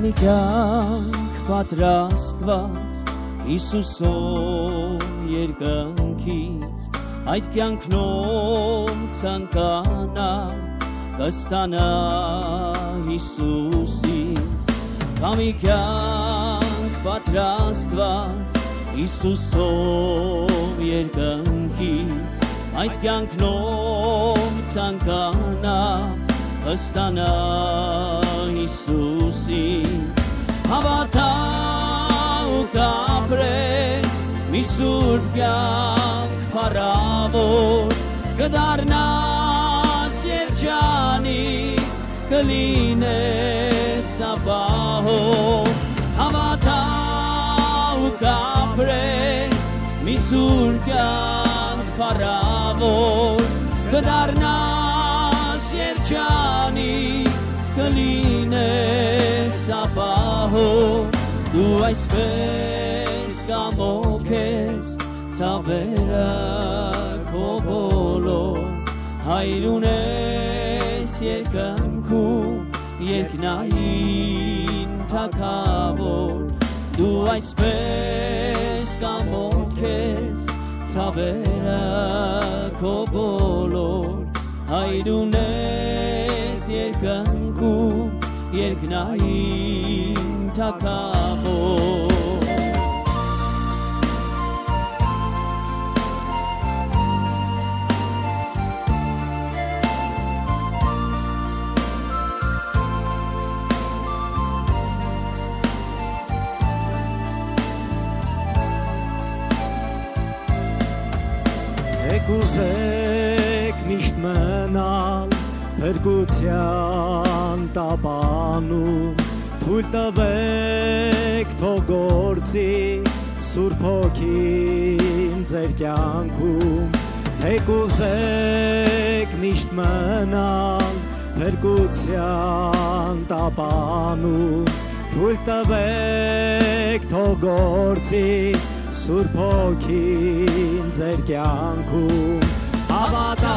Մի կյանք պատրաստված Հիսուսով երկնքից Այդ կյանքնով ցանկանա կստանա Հիսուսից Մի կյանք պատրաստված Հիսուսով երկնքից Այդ կյանքնով ցանկանա կստանա Հիսուսից Հավատա ու կապրես մի սուրբ կյանք փառավոր կդառնաս երջանիկ կլինես ապահով Հավատա ու կապրես մի սուրբ կյանք փառավոր կդառնաս երջանիկ կլինես ապահով Դու այսպես կամոք ես ցավերը քո բոլոր Հայր ունես երկնքում երկնային թագավոր Դու այսպես կամոք ես ցավերը քո բոլոր Հայր ունես երկնքում երկնային թագավոր Կուզեք միշտ մնալ փրկության տապանում Թույլ տվեք թող գործի Սուրբ Հոգին ձեր կյանքում Կուզեք միշտ մնալ փրկության տապանում Թույլ տվեք թող գործի Սուրբ Հոգին ձեր կյանքում Հավատա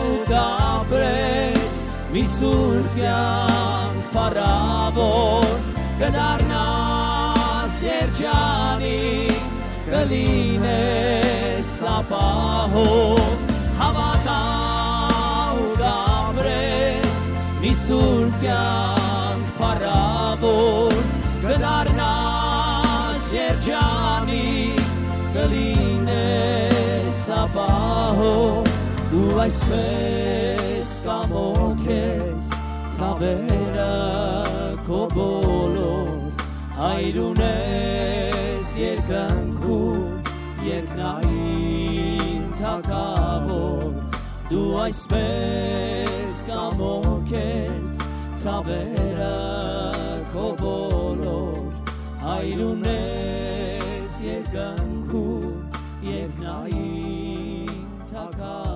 ու կապրես մի սուրբ կյանք փառավոր կդառնաս երջանիկ կլինես ապահով Հավատա ու կապրես մի սուրբ կյանք փառավոր կդառնաս երջանիկ կլինես ապահով Դու այսպես կամոք ես ցավերը քո բոլոր Հայր ունես երկնքում երկնային թագավոր Դու այսպես կամոք ես ցավերը քո բոլոր Հայր ունես երկնքում երկնային թագավոր